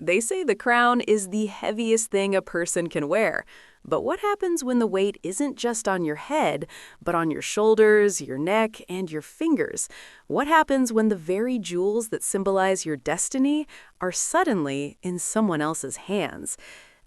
They say the crown is the heaviest thing a person can wear. But what happens when the weight isn't just on your head, but on your shoulders, your neck, and your fingers? What happens when the very jewels that symbolize your destiny are suddenly in someone else's hands?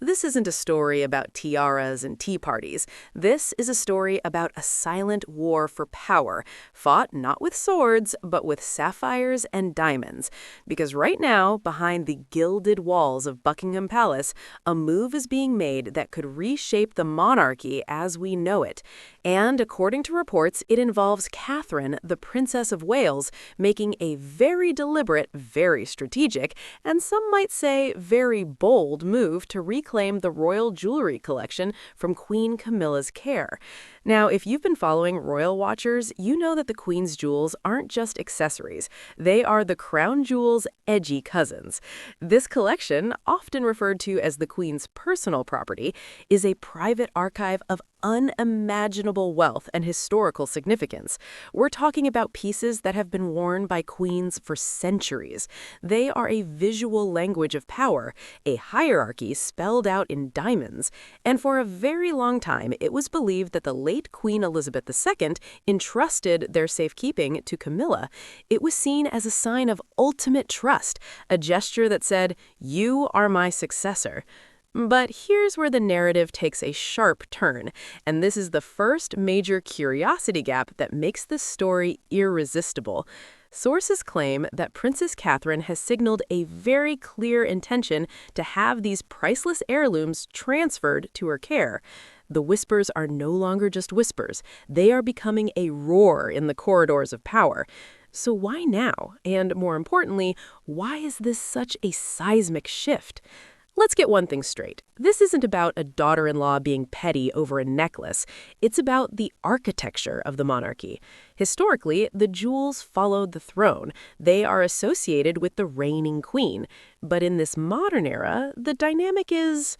This isn't a story about tiaras and tea parties. This is a story about a silent war for power, fought not with swords, but with sapphires and diamonds. Because right now, behind the gilded walls of Buckingham Palace, a move is being made that could reshape the monarchy as we know it. And according to reports, it involves Catherine, the Princess of Wales, making a very deliberate, very strategic, and some might say very bold move to reclaim the royal jewelry collection from Queen Camilla's care. Now, if you've been following royal watchers, you know that the Queen's jewels aren't just accessories. They are the crown jewels' edgy cousins. This collection, often referred to as the Queen's personal property, is a private archive of unimaginable wealth and historical significance. We're talking about pieces that have been worn by queens for centuries. They are a visual language of power, a hierarchy spelled out in diamonds. And for a very long time, it was believed that the late Queen Elizabeth II entrusted their safekeeping to Camilla. It was seen as a sign of ultimate trust, a gesture that said, "You are my successor." But here's where the narrative takes a sharp turn, and this is the first major curiosity gap that makes this story irresistible. Sources claim that Princess Catherine has signaled a very clear intention to have these priceless heirlooms transferred to her care. The whispers are no longer just whispers. They are becoming a roar in the corridors of power. So why now? And more importantly, why is this such a seismic shift? Let's get one thing straight. This isn't about a daughter-in-law being petty over a necklace. It's about the architecture of the monarchy. Historically, the jewels followed the throne. They are associated with the reigning queen. But in this modern era, the dynamic is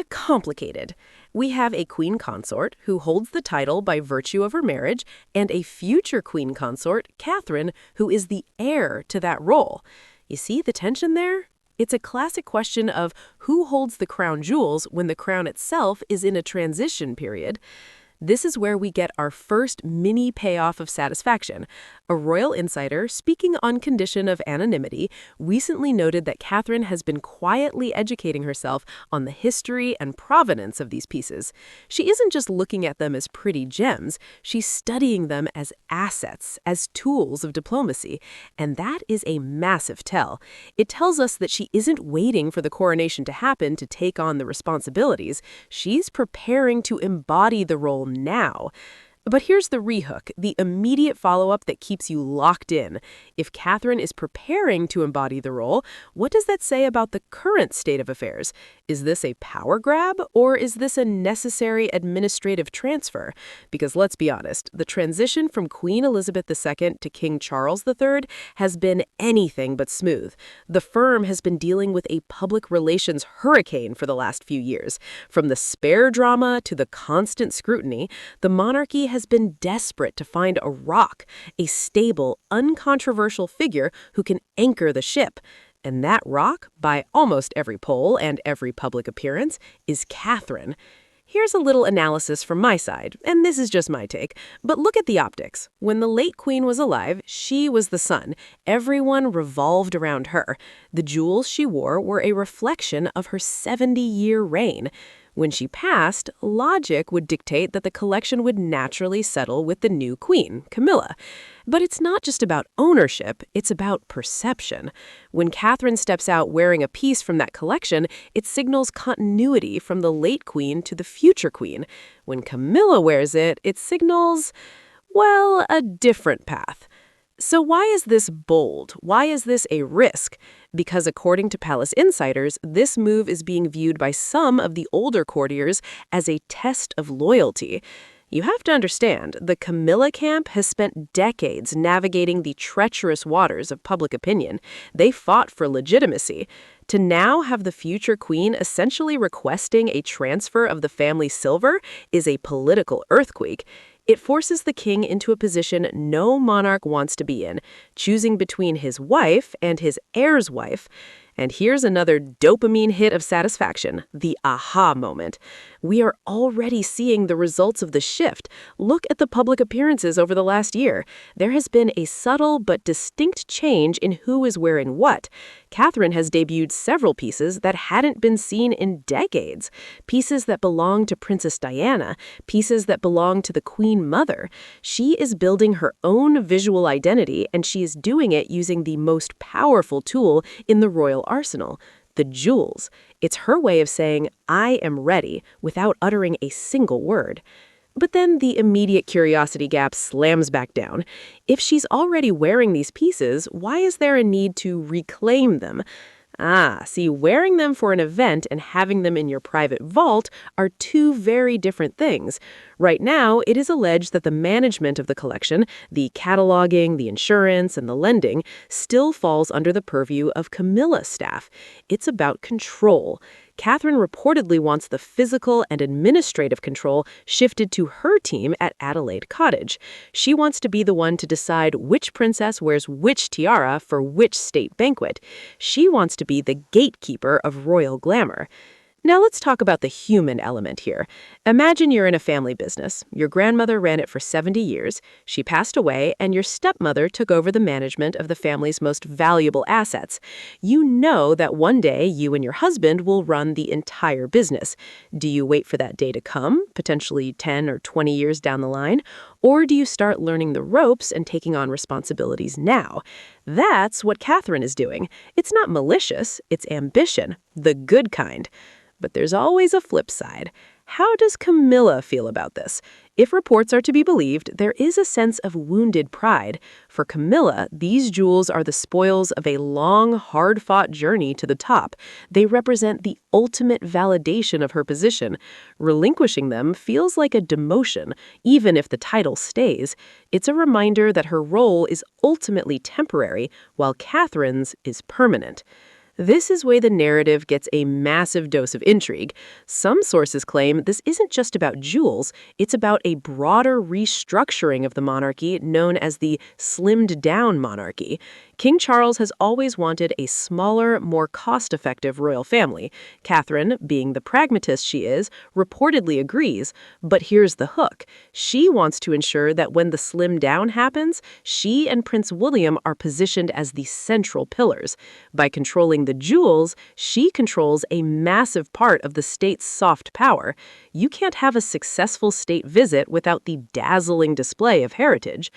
complicated. We have a queen consort who holds the title by virtue of her marriage, and a future queen consort, Catherine, who is the heir to that role. You see the tension there? It's a classic question of who holds the crown jewels when the crown itself is in a transition period. This is where we get our first mini payoff of satisfaction. A royal insider, speaking on condition of anonymity, recently noted that Catherine has been quietly educating herself on the history and provenance of these pieces. She isn't just looking at them as pretty gems, she's studying them as assets, as tools of diplomacy. And that is a massive tell. It tells us that she isn't waiting for the coronation to happen to take on the responsibilities. She's preparing to embody the role now. But here's the rehook, the immediate follow-up that keeps you locked in. If Catherine is preparing to embody the role, what does that say about the current state of affairs? Is this a power grab, or is this a necessary administrative transfer? Because let's be honest, the transition from Queen Elizabeth II to King Charles III has been anything but smooth. The firm has been dealing with a public relations hurricane for the last few years. From the spare drama to the constant scrutiny, the monarchy has been desperate to find a rock, a stable, uncontroversial figure who can anchor the ship. And that rock, by almost every poll and every public appearance, is Catherine. Here's a little analysis from my side, and this is just my take, but look at the optics. When the late queen was alive, she was the sun. Everyone revolved around her. The jewels she wore were a reflection of her 70-year reign. When she passed, logic would dictate that the collection would naturally settle with the new queen, Camilla. But it's not just about ownership, it's about perception. When Catherine steps out wearing a piece from that collection, it signals continuity from the late queen to the future queen. When Camilla wears it, it signals, well, a different path. So why is this bold? Why is this a risk? Because according to palace insiders, this move is being viewed by some of the older courtiers as a test of loyalty. You have to understand, the Camilla camp has spent decades navigating the treacherous waters of public opinion. They fought for legitimacy. To now have the future queen essentially requesting a transfer of the family silver is a political earthquake. It forces the king into a position no monarch wants to be in, choosing between his wife and his heir's wife. And here's another dopamine hit of satisfaction, the aha moment. We are already seeing the results of the shift. Look at the public appearances over the last year. There has been a subtle but distinct change in who is wearing what. Catherine has debuted several pieces that hadn't been seen in decades. Pieces that belong to Princess Diana, pieces that belong to the Queen Mother. She is building her own visual identity, and she is doing it using the most powerful tool in the royal arsenal, the jewels. It's her way of saying, I am ready, without uttering a single word. But then the immediate curiosity gap slams back down. If she's already wearing these pieces, why is there a need to reclaim them? See, wearing them for an event and having them in your private vault are two very different things. Right now, it is alleged that the management of the collection, the cataloging, the insurance, and the lending, still falls under the purview of Camilla's staff. It's about control. Catherine reportedly wants the physical and administrative control shifted to her team at Adelaide Cottage. She wants to be the one to decide which princess wears which tiara for which state banquet. She wants to be the gatekeeper of royal glamour. Now let's talk about the human element here. Imagine you're in a family business. Your grandmother ran it for 70 years. She passed away, and your stepmother took over the management of the family's most valuable assets. You know that one day you and your husband will run the entire business. Do you wait for that day to come, potentially 10 or 20 years down the line? Or do you start learning the ropes and taking on responsibilities now? That's what Catherine is doing. It's not malicious, it's ambition, the good kind. But there's always a flip side. How does Camilla feel about this? If reports are to be believed, there is a sense of wounded pride. For Camilla, these jewels are the spoils of a long, hard-fought journey to the top. They represent the ultimate validation of her position. Relinquishing them feels like a demotion, even if the title stays. It's a reminder that her role is ultimately temporary, while Catherine's is permanent. This is where the narrative gets a massive dose of intrigue. Some sources claim this isn't just about jewels, it's about a broader restructuring of the monarchy known as the slimmed-down monarchy. King Charles has always wanted a smaller, more cost-effective royal family. Catherine, being the pragmatist she is, reportedly agrees, but here's the hook. She wants to ensure that when the slim down happens, she and Prince William are positioned as the central pillars. By controlling the jewels, she controls a massive part of the state's soft power. You can't have a successful state visit without the dazzling display of heritage.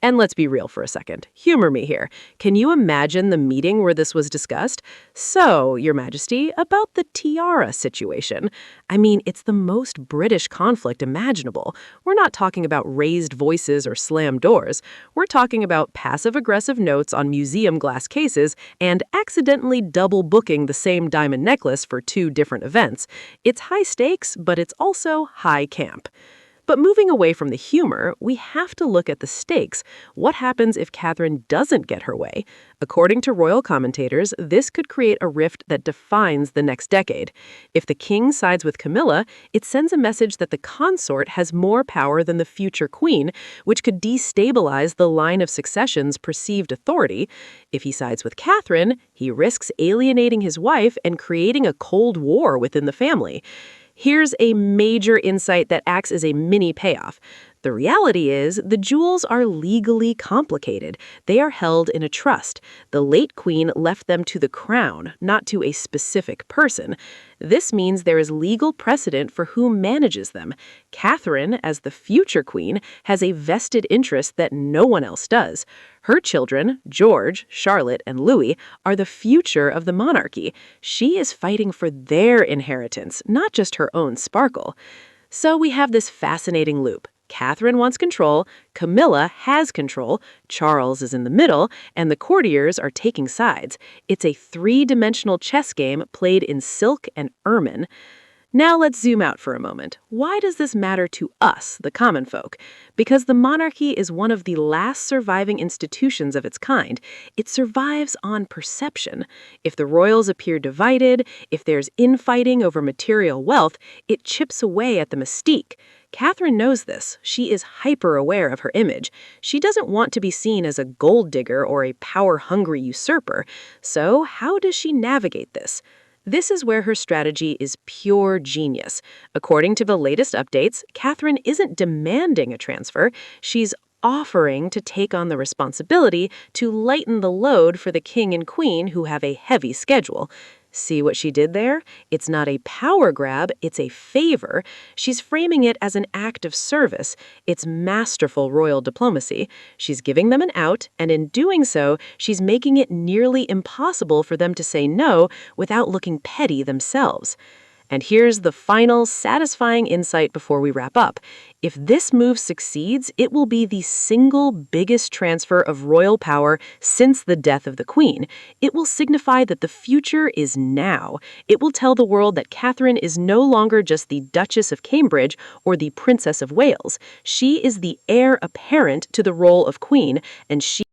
And let's be real for a second. Humor me here. Can you imagine the meeting where this was discussed? So, Your Majesty, about the tiara situation. I mean, it's the most British conflict imaginable. We're not talking about raised voices or slammed doors. We're talking about passive-aggressive notes on museum glass cases and accidentally double booking the same diamond necklace for two different events. It's high stakes, but it's also high camp. But moving away from the humor, we have to look at the stakes. What happens if Catherine doesn't get her way? According to royal commentators, this could create a rift that defines the next decade. If the king sides with Camilla, it sends a message that the consort has more power than the future queen, which could destabilize the line of succession's perceived authority. If he sides with Catherine, he risks alienating his wife and creating a cold war within the family. Here's a major insight that acts as a mini payoff. The reality is, the jewels are legally complicated. They are held in a trust. The late queen left them to the crown, not to a specific person. This means there is legal precedent for who manages them. Catherine, as the future queen, has a vested interest that no one else does. Her children, George, Charlotte, and Louis, are the future of the monarchy. She is fighting for their inheritance, not just her own sparkle. So we have this fascinating loop. Catherine wants control, Camilla has control, Charles is in the middle, and the courtiers are taking sides. It's a three-dimensional chess game played in silk and ermine. Now let's zoom out for a moment. Why does this matter to us, the common folk? Because the monarchy is one of the last surviving institutions of its kind. It survives on perception. If the royals appear divided, if there's infighting over material wealth, it chips away at the mystique. Catherine knows this. She is hyper-aware of her image. She doesn't want to be seen as a gold digger or a power-hungry usurper. So how does she navigate this? This is where her strategy is pure genius. According to the latest updates, Catherine isn't demanding a transfer. She's offering to take on the responsibility to lighten the load for the king and queen who have a heavy schedule. See what she did there? It's not a power grab, it's a favor. She's framing it as an act of service. It's masterful royal diplomacy. She's giving them an out, and in doing so, she's making it nearly impossible for them to say no without looking petty themselves. And here's the final, satisfying insight before we wrap up. If this move succeeds, it will be the single biggest transfer of royal power since the death of the Queen. It will signify that the future is now. It will tell the world that Catherine is no longer just the Duchess of Cambridge or the Princess of Wales. She is the heir apparent to the role of Queen, and she